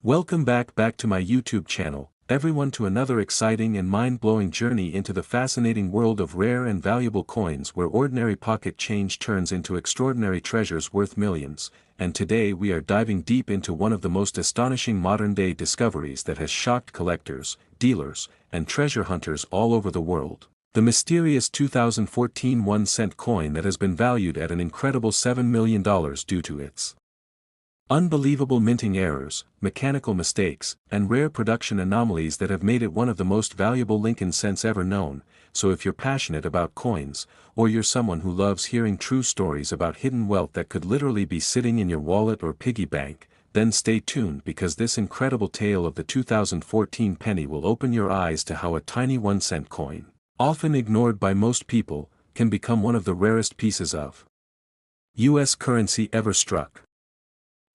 Welcome back to my YouTube channel, everyone, to another exciting and mind-blowing journey into the fascinating world of rare and valuable coins where ordinary pocket change turns into extraordinary treasures worth millions. And today we are diving deep into one of the most astonishing modern-day discoveries that has shocked collectors, dealers, and treasure hunters all over the world. The mysterious 2014 1-cent coin that has been valued at an incredible $7 million due to its unbelievable minting errors, mechanical mistakes, and rare production anomalies that have made it one of the most valuable Lincoln cents ever known. So if you're passionate about coins, or you're someone who loves hearing true stories about hidden wealth that could literally be sitting in your wallet or piggy bank, then stay tuned, because this incredible tale of the 2014 penny will open your eyes to how a tiny 1-cent coin, often ignored by most people, can become one of the rarest pieces of U.S. currency ever struck.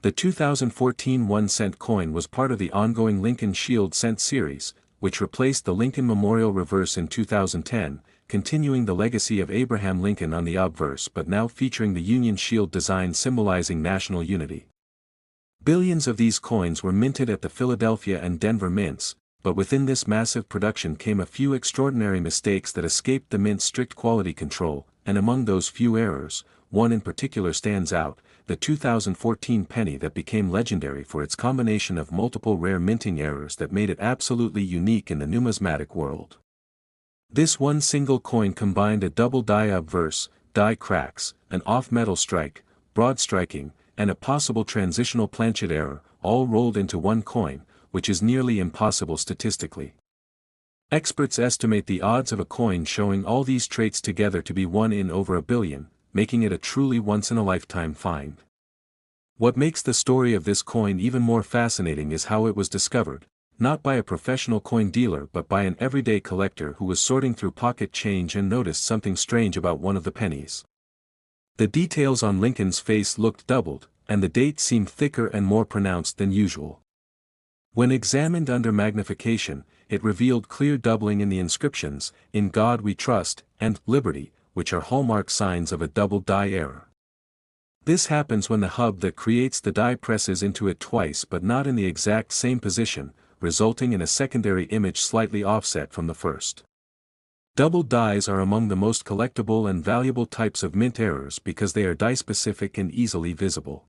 The 2014 1-cent coin was part of the ongoing Lincoln Shield cent series, which replaced the Lincoln Memorial Reverse in 2010, continuing the legacy of Abraham Lincoln on the obverse but now featuring the Union Shield design symbolizing national unity. Billions of these coins were minted at the Philadelphia and Denver mints, but within this massive production came a few extraordinary mistakes that escaped the mint's strict quality control, and among those few errors, one in particular stands out: the 2014 penny that became legendary for its combination of multiple rare minting errors that made it absolutely unique in the numismatic world. This one single coin combined a double die obverse, die cracks, an off-metal strike, broad striking, and a possible transitional planchet error, all rolled into one coin, which is nearly impossible statistically. Experts estimate the odds of a coin showing all these traits together to be 1 in over a billion, making it a truly once-in-a-lifetime find. What makes the story of this coin even more fascinating is how it was discovered, not by a professional coin dealer but by an everyday collector who was sorting through pocket change and noticed something strange about one of the pennies. The details on Lincoln's face looked doubled, and the date seemed thicker and more pronounced than usual. When examined under magnification, it revealed clear doubling in the inscriptions, "In God We Trust," and "Liberty," which are hallmark signs of a double die error. This happens when the hub that creates the die presses into it twice but not in the exact same position, resulting in a secondary image slightly offset from the first. Double dies are among the most collectible and valuable types of mint errors because they are die-specific and easily visible.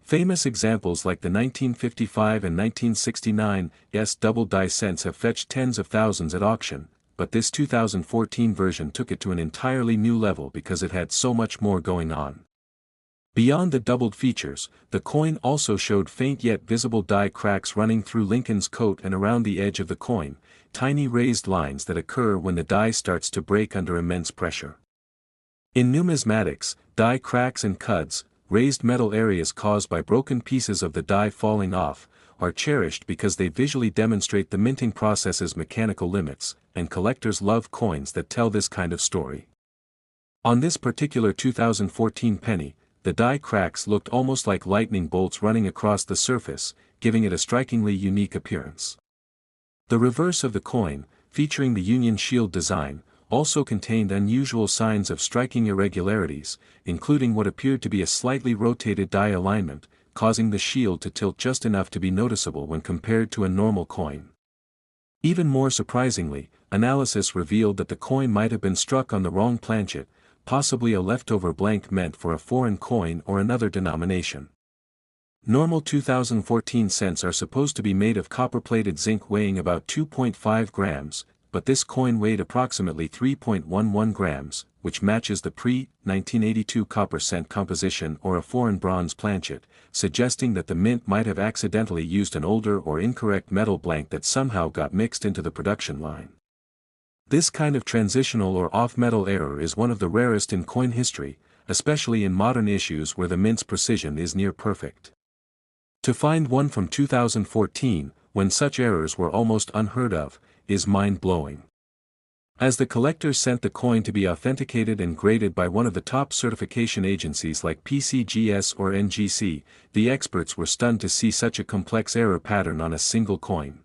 Famous examples like the 1955 and 1969 double die cents have fetched tens of thousands at auction, but this 2014 version took it to an entirely new level because it had so much more going on. Beyond the doubled features, the coin also showed faint yet visible die cracks running through Lincoln's coat and around the edge of the coin, tiny raised lines that occur when the die starts to break under immense pressure. In numismatics, die cracks and cuds, raised metal areas caused by broken pieces of the die falling off, are cherished because they visually demonstrate the minting process's mechanical limits, and collectors love coins that tell this kind of story. On this particular 2014 penny, the die cracks looked almost like lightning bolts running across the surface, giving it a strikingly unique appearance. The reverse of the coin, featuring the Union Shield design, also contained unusual signs of striking irregularities, including what appeared to be a slightly rotated die alignment, causing the shield to tilt just enough to be noticeable when compared to a normal coin. Even more surprisingly, analysis revealed that the coin might have been struck on the wrong planchet, possibly a leftover blank meant for a foreign coin or another denomination. Normal 2014 cents are supposed to be made of copper-plated zinc weighing about 2.5 grams, but this coin weighed approximately 3.11 grams, which matches the pre-1982 copper cent composition or a foreign bronze planchet, suggesting that the mint might have accidentally used an older or incorrect metal blank that somehow got mixed into the production line. This kind of transitional or off-metal error is one of the rarest in coin history, especially in modern issues where the mint's precision is near perfect. To find one from 2014, when such errors were almost unheard of, is mind-blowing. As the collectors sent the coin to be authenticated and graded by one of the top certification agencies like PCGS or NGC, the experts were stunned to see such a complex error pattern on a single coin.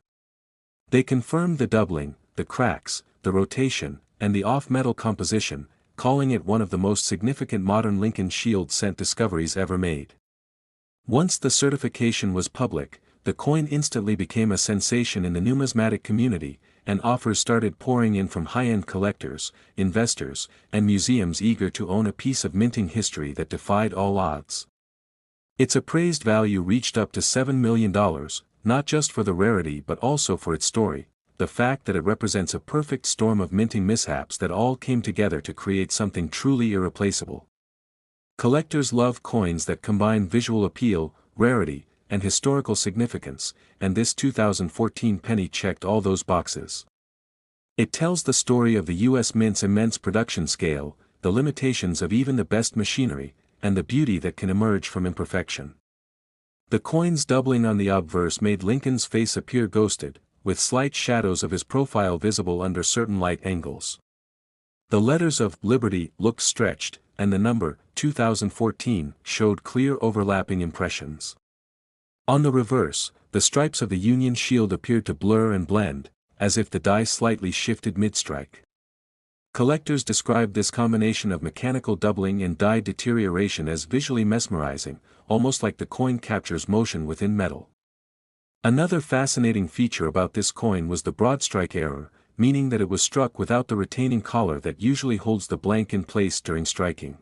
They confirmed the doubling, the cracks, the rotation, and the off-metal composition, calling it one of the most significant modern Lincoln Shield cent discoveries ever made. Once the certification was public, the coin instantly became a sensation in the numismatic community, and offers started pouring in from high-end collectors, investors, and museums eager to own a piece of minting history that defied all odds. Its appraised value reached up to $7 million, not just for the rarity but also for its story, the fact that it represents a perfect storm of minting mishaps that all came together to create something truly irreplaceable. Collectors love coins that combine visual appeal, rarity, and historical significance, and this 2014 penny checked all those boxes. It tells the story of the U.S. Mint's immense production scale, the limitations of even the best machinery, and the beauty that can emerge from imperfection. The coin's doubling on the obverse made Lincoln's face appear ghosted, with slight shadows of his profile visible under certain light angles. The letters of Liberty looked stretched, and the number 2014 showed clear overlapping impressions. On the reverse, the stripes of the Union shield appeared to blur and blend, as if the die slightly shifted mid-strike. Collectors describe this combination of mechanical doubling and die deterioration as visually mesmerizing, almost like the coin captures motion within metal. Another fascinating feature about this coin was the broad strike error, meaning that it was struck without the retaining collar that usually holds the blank in place during striking.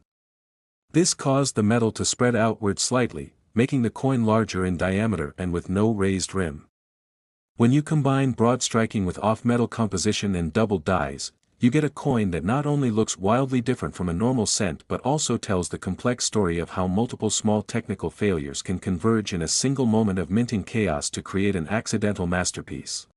This caused the metal to spread outward slightly, making the coin larger in diameter and with no raised rim. When you combine broad striking with off-metal composition and doubled dies, you get a coin that not only looks wildly different from a normal cent but also tells the complex story of how multiple small technical failures can converge in a single moment of minting chaos to create an accidental masterpiece.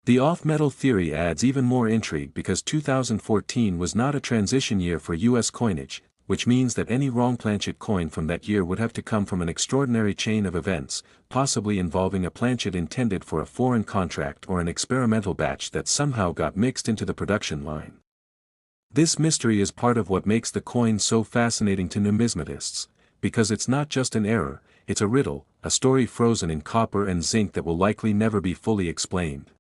The off-metal theory adds even more intrigue because 2014 was not a transition year for U.S. coinage, which means that any wrong planchet coin from that year would have to come from an extraordinary chain of events, possibly involving a planchet intended for a foreign contract or an experimental batch that somehow got mixed into the production line. This mystery is part of what makes the coin so fascinating to numismatists, because it's not just an error, it's a riddle, a story frozen in copper and zinc that will likely never be fully explained.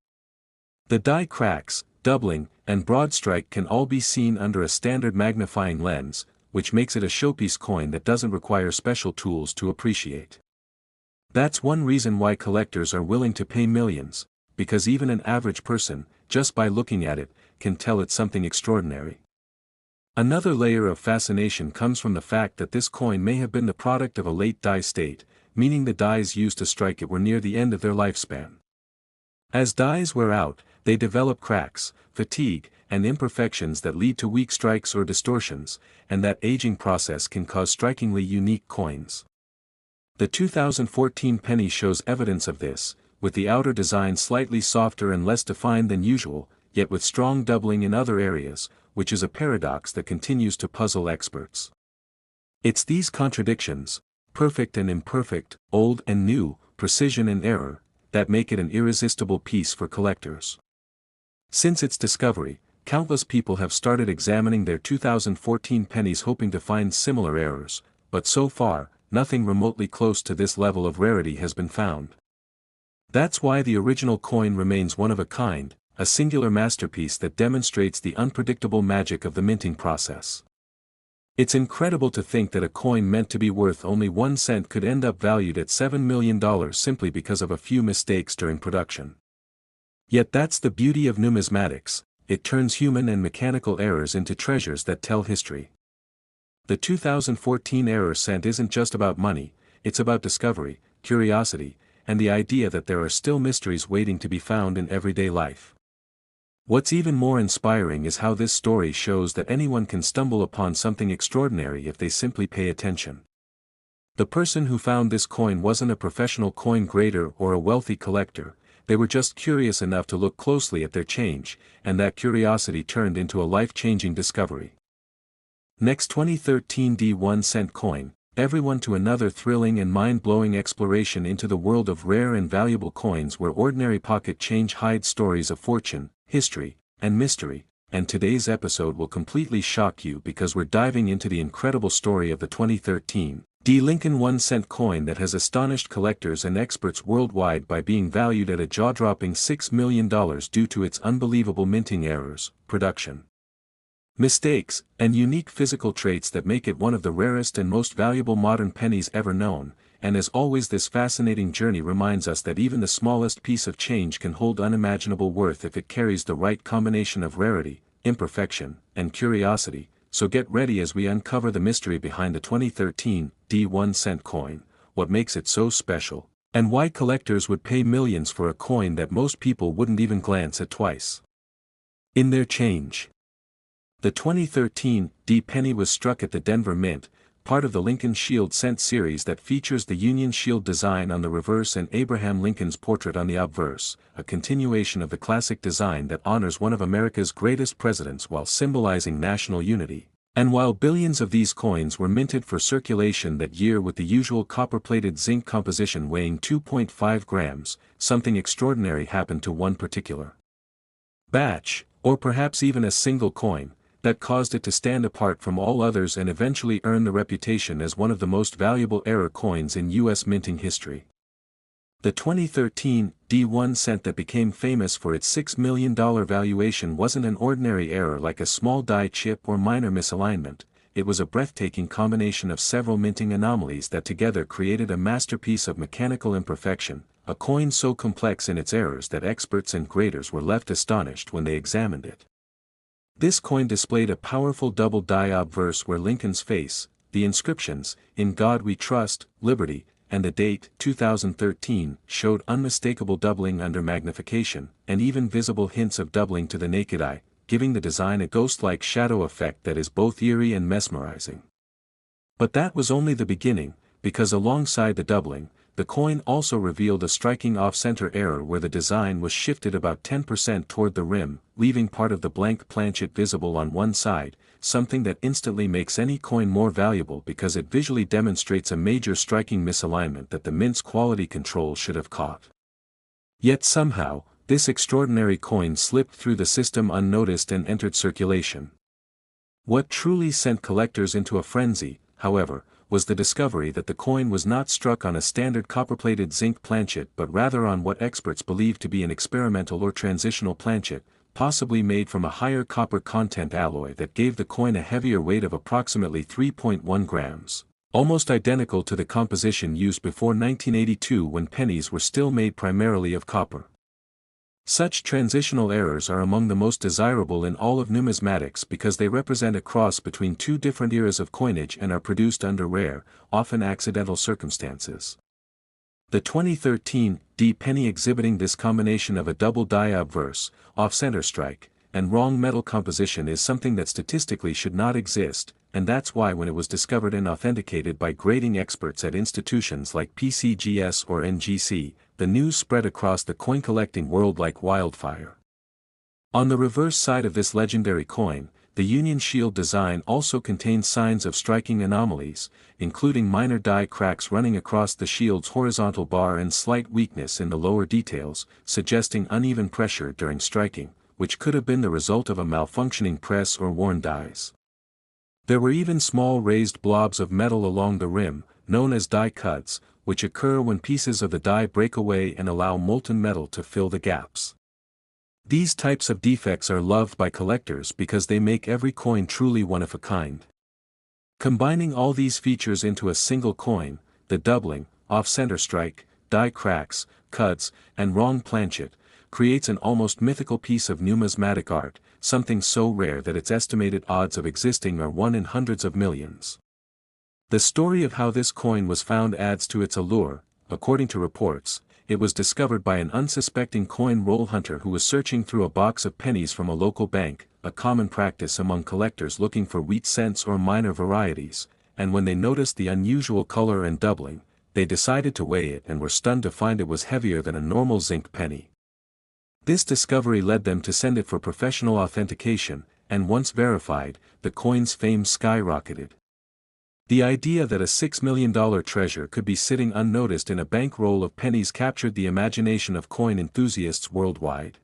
The die cracks, doubling, and broad strike can all be seen under a standard magnifying lens, which makes it a showpiece coin that doesn't require special tools to appreciate. That's one reason why collectors are willing to pay millions, because even an average person, just by looking at it, can tell it's something extraordinary. Another layer of fascination comes from the fact that this coin may have been the product of a late die state, meaning the dies used to strike it were near the end of their lifespan. As dies wear out, they develop cracks, fatigue, and imperfections that lead to weak strikes or distortions, and that aging process can cause strikingly unique coins. The 2014 penny shows evidence of this, with the outer design slightly softer and less defined than usual, yet with strong doubling in other areas, which is a paradox that continues to puzzle experts. It's these contradictions, perfect and imperfect, old and new, precision and error, that make it an irresistible piece for collectors. Since its discovery, countless people have started examining their 2014 pennies hoping to find similar errors, but so far, nothing remotely close to this level of rarity has been found. That's why the original coin remains one of a kind, a singular masterpiece that demonstrates the unpredictable magic of the minting process. It's incredible to think that a coin meant to be worth only 1 cent could end up valued at $7 million simply because of a few mistakes during production. Yet that's the beauty of numismatics, it turns human and mechanical errors into treasures that tell history. The 2014 error cent isn't just about money, it's about discovery, curiosity, and the idea that there are still mysteries waiting to be found in everyday life. What's even more inspiring is how this story shows that anyone can stumble upon something extraordinary if they simply pay attention. The person who found this coin wasn't a professional coin grader or a wealthy collector, they were just curious enough to look closely at their change, and that curiosity turned into a life-changing discovery. Next 2013 D1 cent coin, everyone to another thrilling and mind-blowing exploration into the world of rare and valuable coins where ordinary pocket change hides stories of fortune, history, and mystery, and today's episode will completely shock you because we're diving into the incredible story of the 2013 D Lincoln 1 cent coin that has astonished collectors and experts worldwide by being valued at a jaw-dropping $6 million due to its unbelievable minting errors, production mistakes, and unique physical traits that make it one of the rarest and most valuable modern pennies ever known. and as always this fascinating journey reminds us that even the smallest piece of change can hold unimaginable worth if it carries the right combination of rarity, imperfection, and curiosity. So get ready as we uncover the mystery behind the 2013 D1 cent coin, what makes it so special, and why collectors would pay millions for a coin that most people wouldn't even glance at twice in their change. The 2013 D penny was struck at the Denver Mint, part of the Lincoln Shield cent series that features the Union Shield design on the reverse and Abraham Lincoln's portrait on the obverse, a continuation of the classic design that honors one of America's greatest presidents while symbolizing national unity. And while billions of these coins were minted for circulation that year with the usual copper-plated zinc composition weighing 2.5 grams, something extraordinary happened to one particular batch, or perhaps even a single coin, that caused it to stand apart from all others and eventually earn the reputation as one of the most valuable error coins in U.S. minting history. The 2013 D1 cent that became famous for its $6 million valuation wasn't an ordinary error like a small die chip or minor misalignment. It was a breathtaking combination of several minting anomalies that together created a masterpiece of mechanical imperfection, a coin so complex in its errors that experts and graders were left astonished when they examined it. This coin displayed a powerful double die obverse where Lincoln's face, the inscriptions, "In God We Trust," "Liberty," and the date, 2013, showed unmistakable doubling under magnification, and even visible hints of doubling to the naked eye, giving the design a ghost-like shadow effect that is both eerie and mesmerizing. But that was only the beginning, because alongside the doubling, the coin also revealed a striking off-center error where the design was shifted about 10% toward the rim, leaving part of the blank planchet visible on one side, something that instantly makes any coin more valuable because it visually demonstrates a major striking misalignment that the mint's quality control should have caught. Yet somehow, this extraordinary coin slipped through the system unnoticed and entered circulation. What truly sent collectors into a frenzy, however, was the discovery that the coin was not struck on a standard copper-plated zinc planchet but rather on what experts believe to be an experimental or transitional planchet, possibly made from a higher copper content alloy that gave the coin a heavier weight of approximately 3.1 grams, almost identical to the composition used before 1982 when pennies were still made primarily of copper. Such transitional errors are among the most desirable in all of numismatics because they represent a cross between two different eras of coinage and are produced under rare, often accidental circumstances. The 2013 D penny exhibiting this combination of a double die obverse, off-center strike, and wrong metal composition is something that statistically should not exist, and that's why when it was discovered and authenticated by grading experts at institutions like PCGS or NGC, the news spread across the coin collecting world like wildfire. On the reverse side of this legendary coin, the Union Shield design also contains signs of striking anomalies, including minor die cracks running across the shield's horizontal bar and slight weakness in the lower details, suggesting uneven pressure during striking, which could have been the result of a malfunctioning press or worn dies. There were even small raised blobs of metal along the rim, known as die cuts, which occur when pieces of the die break away and allow molten metal to fill the gaps. These types of defects are loved by collectors because they make every coin truly one of a kind. Combining all these features into a single coin, the doubling, off-center strike, die cracks, cuts, and wrong planchet, creates an almost mythical piece of numismatic art, something so rare that its estimated odds of existing are 1 in hundreds of millions. The story of how this coin was found adds to its allure. According to reports, it was discovered by an unsuspecting coin roll hunter who was searching through a box of pennies from a local bank, a common practice among collectors looking for wheat cents or minor varieties, and when they noticed the unusual color and doubling, they decided to weigh it and were stunned to find it was heavier than a normal zinc penny. This discovery led them to send it for professional authentication, and once verified, the coin's fame skyrocketed. The idea that a $6 million treasure could be sitting unnoticed in a bankroll of pennies captured the imagination of coin enthusiasts worldwide.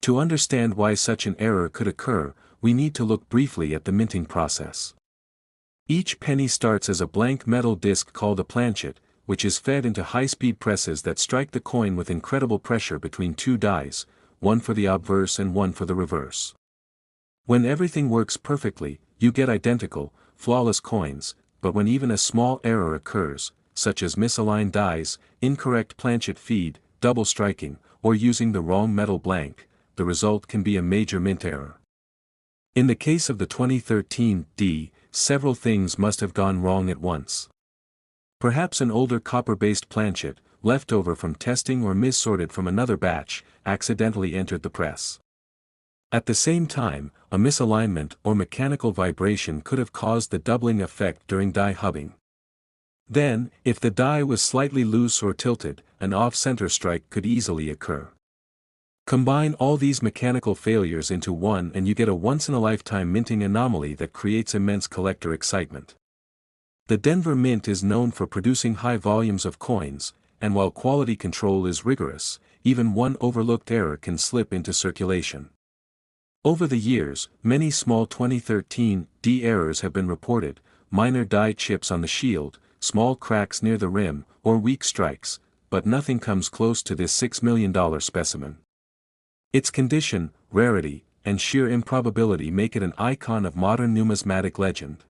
To understand why such an error could occur, we need to look briefly at the minting process. Each penny starts as a blank metal disc called a planchet, which is fed into high-speed presses that strike the coin with incredible pressure between two dies, one for the obverse and one for the reverse. When everything works perfectly, you get identical, flawless coins, but when even a small error occurs, such as misaligned dies, incorrect planchet feed, double striking, or using the wrong metal blank, the result can be a major mint error. In the case of the 2013 D, several things must have gone wrong at once. Perhaps an older copper-based planchet, left over from testing or mis-sorted from another batch, accidentally entered the press. At the same time, a misalignment or mechanical vibration could have caused the doubling effect during die hubbing. Then, if the die was slightly loose or tilted, an off-center strike could easily occur. Combine all these mechanical failures into one and you get a once-in-a-lifetime minting anomaly that creates immense collector excitement. The Denver Mint is known for producing high volumes of coins, and while quality control is rigorous, even one overlooked error can slip into circulation. Over the years, many small 2013 D errors have been reported: minor die chips on the shield, small cracks near the rim, or weak strikes, but nothing comes close to this $6 million specimen. Its condition, rarity, and sheer improbability make it an icon of modern numismatic legend.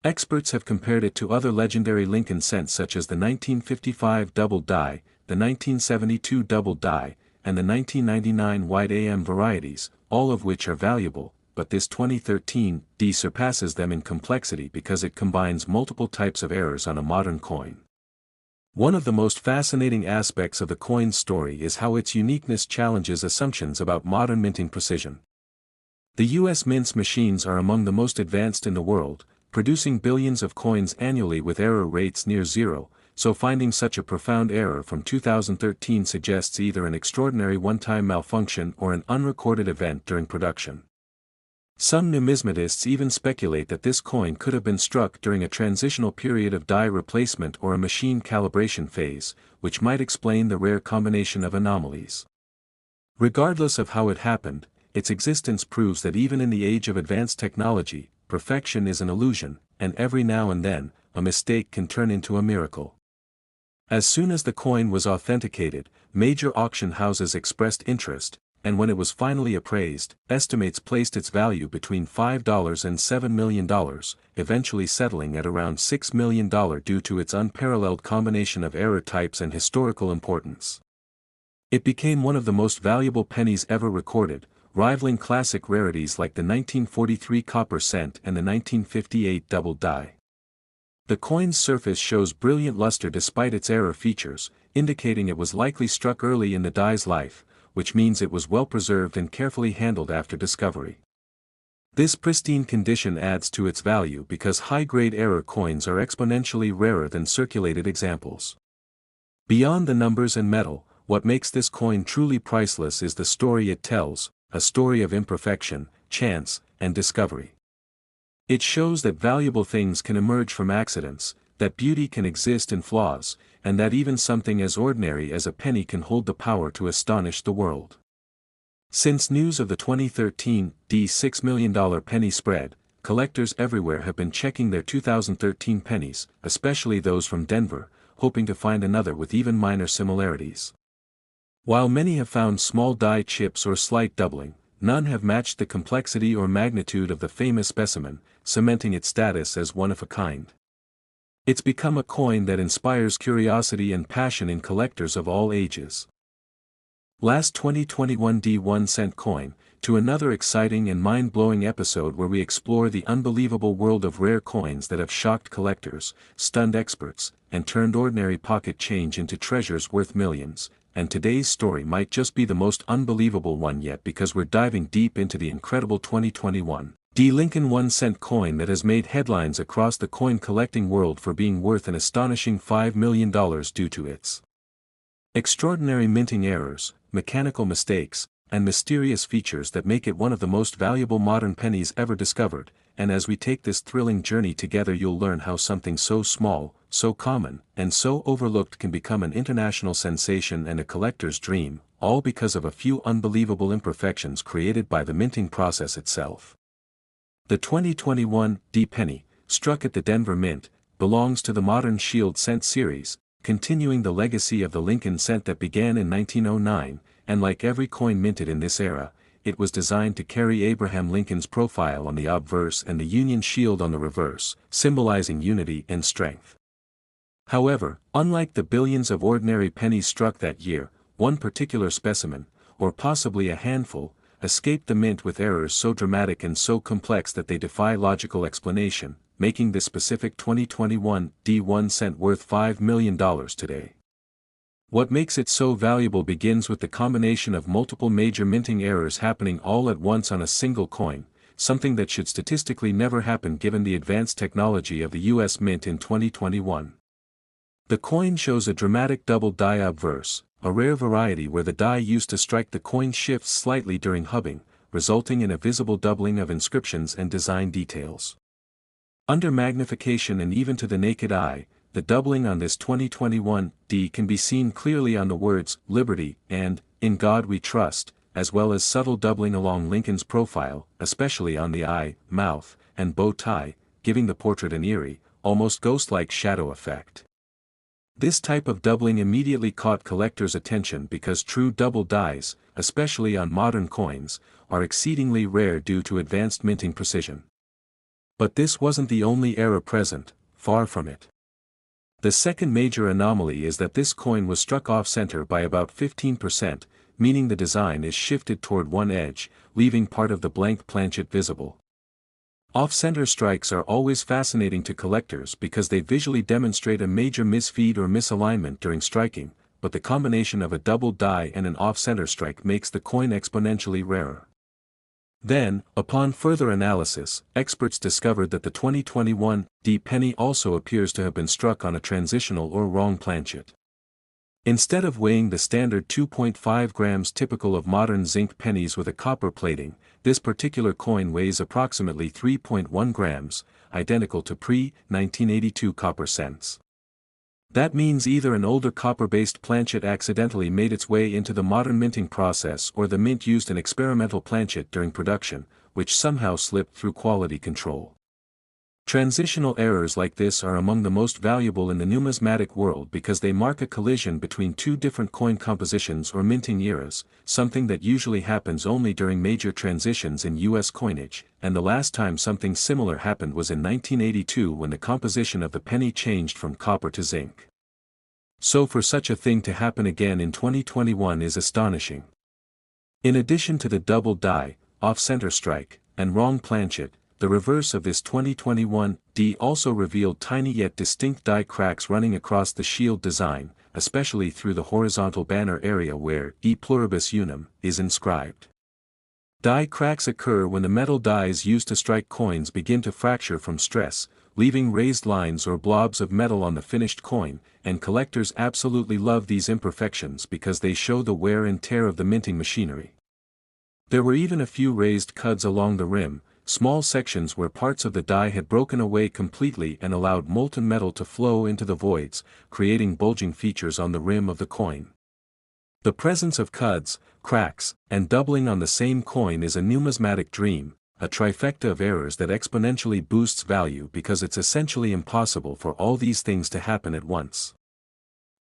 Experts have compared it to other legendary Lincoln cents such as the 1955 double die, the 1972 double die, and the 1999 white AM varieties, all of which are valuable, but this 2013 D surpasses them in complexity because it combines multiple types of errors on a modern coin. One of the most fascinating aspects of the coin's story is how its uniqueness challenges assumptions about modern minting precision. The U.S. Mint's machines are among the most advanced in the world, producing billions of coins annually with error rates near zero, so finding such a profound error from 2013 suggests either an extraordinary one-time malfunction or an unrecorded event during production. Some numismatists even speculate that this coin could have been struck during a transitional period of die replacement or a machine calibration phase, which might explain the rare combination of anomalies. Regardless of how it happened, its existence proves that even in the age of advanced technology, perfection is an illusion, and every now and then, a mistake can turn into a miracle. As soon as the coin was authenticated, major auction houses expressed interest, and when it was finally appraised, estimates placed its value between $5 and $7 million, eventually settling at around $6 million due to its unparalleled combination of error types and historical importance. It became one of the most valuable pennies ever recorded, rivaling classic rarities like the 1943 copper cent and the 1958 double die. The coin's surface shows brilliant luster despite its error features, indicating it was likely struck early in the die's life, which means it was well preserved and carefully handled after discovery. This pristine condition adds to its value because high-grade error coins are exponentially rarer than circulated examples. Beyond the numbers and metal, what makes this coin truly priceless is the story it tells, a story of imperfection, chance, and discovery. It shows that valuable things can emerge from accidents, that beauty can exist in flaws, and that even something as ordinary as a penny can hold the power to astonish the world. Since news of the 2013 D $6 million penny spread, collectors everywhere have been checking their 2013 pennies, especially those from Denver, hoping to find another with even minor similarities. While many have found small die chips or slight doubling, none have matched the complexity or magnitude of the famous specimen, cementing its status as one of a kind. It's become a coin that inspires curiosity and passion in collectors of all ages. Last 2021 D 1 cent coin, to another exciting and mind-blowing episode where we explore the unbelievable world of rare coins that have shocked collectors, stunned experts, and turned ordinary pocket change into treasures worth millions. And today's story might just be the most unbelievable one yet because we're diving deep into the incredible 2021 D Lincoln 1 cent coin that has made headlines across the coin collecting world for being worth an astonishing $5 million due to its extraordinary minting errors, mechanical mistakes, and mysterious features that make it one of the most valuable modern pennies ever discovered. And as we take this thrilling journey together, you'll learn how something so small, so common, and so overlooked can become an international sensation and a collector's dream, all because of a few unbelievable imperfections created by the minting process itself. The 2021 D penny, struck at the Denver Mint, belongs to the modern Shield cent series, continuing the legacy of the Lincoln cent that began in 1909, and like every coin minted in this era, it was designed to carry Abraham Lincoln's profile on the obverse and the Union Shield on the reverse, symbolizing unity and strength. However, unlike the billions of ordinary pennies struck that year, one particular specimen, or possibly a handful, escaped the mint with errors so dramatic and so complex that they defy logical explanation, making this specific 2021 D1 cent worth $5 million today. What makes it so valuable begins with the combination of multiple major minting errors happening all at once on a single coin, something that should statistically never happen given the advanced technology of the US Mint in 2021. The coin shows a dramatic double die obverse, a rare variety where the die used to strike the coin shifts slightly during hubbing, resulting in a visible doubling of inscriptions and design details. Under magnification and even to the naked eye, the doubling on this 2021 D can be seen clearly on the words "Liberty" and "In God We Trust," as well as subtle doubling along Lincoln's profile, especially on the eye, mouth, and bow tie, giving the portrait an eerie, almost ghost-like shadow effect. This type of doubling immediately caught collectors' attention because true double dies, especially on modern coins, are exceedingly rare due to advanced minting precision. But this wasn't the only error present, far from it. The second major anomaly is that this coin was struck off-center by about 15%, meaning the design is shifted toward one edge, leaving part of the blank planchet visible. Off-center strikes are always fascinating to collectors because they visually demonstrate a major misfeed or misalignment during striking, but the combination of a double die and an off-center strike makes the coin exponentially rarer. Then, upon further analysis, experts discovered that the 2021 D penny also appears to have been struck on a transitional or wrong planchet. Instead of weighing the standard 2.5 grams typical of modern zinc pennies with a copper plating, this particular coin weighs approximately 3.1 grams, identical to pre-1982 copper cents. That means either an older copper-based planchet accidentally made its way into the modern minting process or the mint used an experimental planchet during production, which somehow slipped through quality control. Transitional errors like this are among the most valuable in the numismatic world because they mark a collision between two different coin compositions or minting eras, something that usually happens only during major transitions in U.S. coinage, and the last time something similar happened was in 1982 when the composition of the penny changed from copper to zinc. So for such a thing to happen again in 2021 is astonishing. In addition to the double die, off-center strike, and wrong planchet, the reverse of this 2021 D also revealed tiny yet distinct die cracks running across the shield design, especially through the horizontal banner area where E pluribus unum is inscribed. Die cracks occur when the metal dies used to strike coins begin to fracture from stress, leaving raised lines or blobs of metal on the finished coin, and collectors absolutely love these imperfections because they show the wear and tear of the minting machinery. There were even a few raised cuds along the rim, small sections where parts of the die had broken away completely and allowed molten metal to flow into the voids, creating bulging features on the rim of the coin. The presence of cuds, cracks, and doubling on the same coin is a numismatic dream, a trifecta of errors that exponentially boosts value because it's essentially impossible for all these things to happen at once.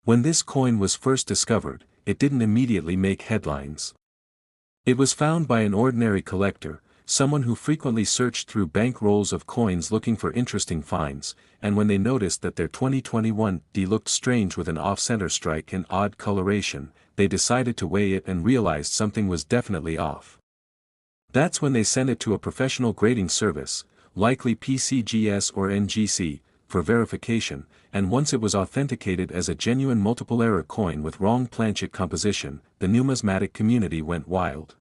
When this coin was first discovered, it didn't immediately make headlines. It was found by an ordinary collector, someone who frequently searched through bank rolls of coins looking for interesting finds, and when they noticed that their 2021 D looked strange with an off-center strike and odd coloration, they decided to weigh it and realized something was definitely off. That's when they sent it to a professional grading service, likely PCGS or NGC, for verification, and once it was authenticated as a genuine multiple-error coin with wrong planchet composition, the numismatic community went wild.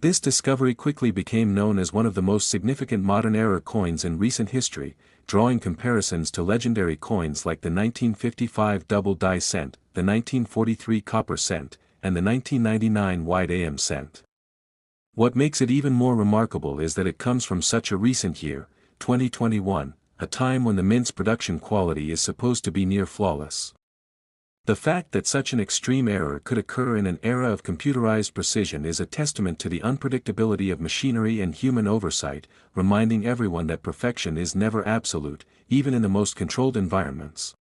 This discovery quickly became known as one of the most significant modern error coins in recent history, drawing comparisons to legendary coins like the 1955 double die cent, the 1943 copper cent, and the 1999 white AM cent. What makes it even more remarkable is that it comes from such a recent year, 2021, a time when the mint's production quality is supposed to be near flawless. The fact that such an extreme error could occur in an era of computerized precision is a testament to the unpredictability of machinery and human oversight, reminding everyone that perfection is never absolute, even in the most controlled environments.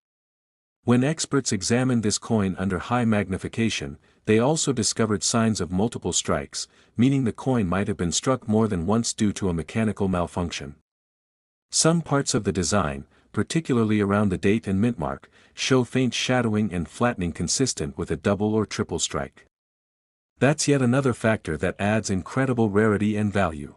When experts examined this coin under high magnification, they also discovered signs of multiple strikes, meaning the coin might have been struck more than once due to a mechanical malfunction. Some parts of the design, particularly around the date and mint mark, show faint shadowing and flattening consistent with a double or triple strike. That's yet another factor that adds incredible rarity and value.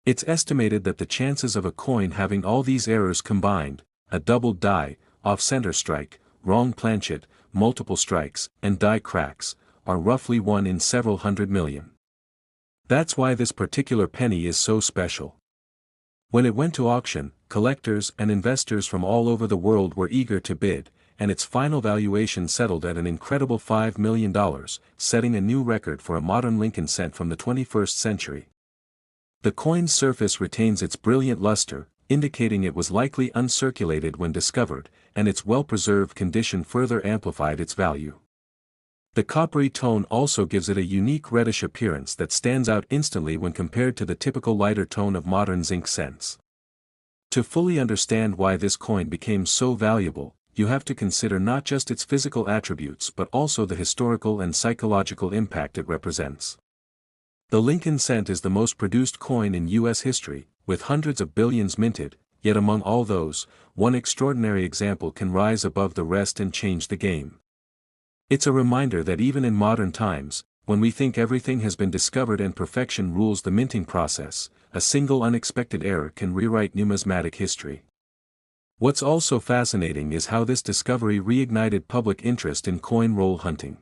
It's estimated that the chances of a coin having all these errors combined, a doubled die, off-center strike, wrong planchet, multiple strikes, and die cracks, are roughly 1 in several hundred million. That's why this particular penny is so special. When it went to auction, collectors and investors from all over the world were eager to bid, and its final valuation settled at an incredible $5 million, setting a new record for a modern Lincoln cent from the 21st century. The coin's surface retains its brilliant luster, indicating it was likely uncirculated when discovered, and its well-preserved condition further amplified its value. The coppery tone also gives it a unique reddish appearance that stands out instantly when compared to the typical lighter tone of modern zinc cents. To fully understand why this coin became so valuable, you have to consider not just its physical attributes but also the historical and psychological impact it represents. The Lincoln cent is the most produced coin in U.S. history, with hundreds of billions minted, yet among all those, one extraordinary example can rise above the rest and change the game. It's a reminder that even in modern times, when we think everything has been discovered and perfection rules the minting process, a single unexpected error can rewrite numismatic history. What's also fascinating is how this discovery reignited public interest in coin roll hunting.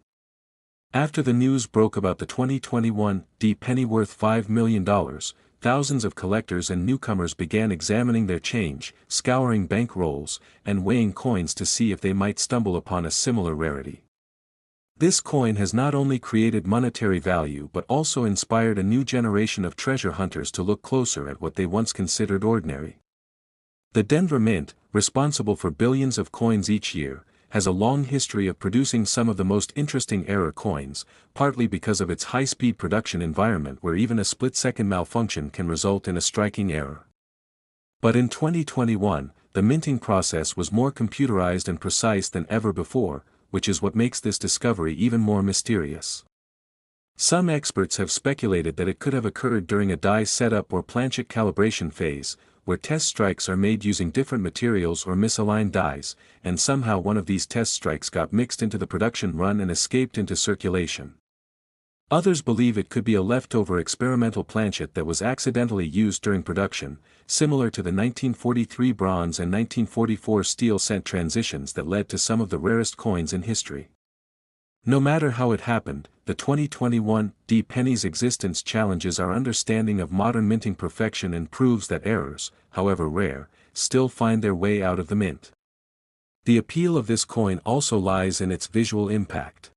After the news broke about the 2021 penny worth $5 million, thousands of collectors and newcomers began examining their change, scouring bank rolls, and weighing coins to see if they might stumble upon a similar rarity. This coin has not only created monetary value but also inspired a new generation of treasure hunters to look closer at what they once considered ordinary. The Denver Mint, responsible for billions of coins each year, has a long history of producing some of the most interesting error coins, partly because of its high-speed production environment where even a split-second malfunction can result in a striking error. But in 2021, the minting process was more computerized and precise than ever before, which is what makes this discovery even more mysterious. Some experts have speculated that it could have occurred during a die setup or planchet calibration phase, where test strikes are made using different materials or misaligned dies, and somehow one of these test strikes got mixed into the production run and escaped into circulation. Others believe it could be a leftover experimental planchet that was accidentally used during production, similar to the 1943 bronze and 1944 steel cent transitions that led to some of the rarest coins in history. No matter how it happened, the 2021 penny's existence challenges our understanding of modern minting perfection and proves that errors, however rare, still find their way out of the mint. The appeal of this coin also lies in its visual impact.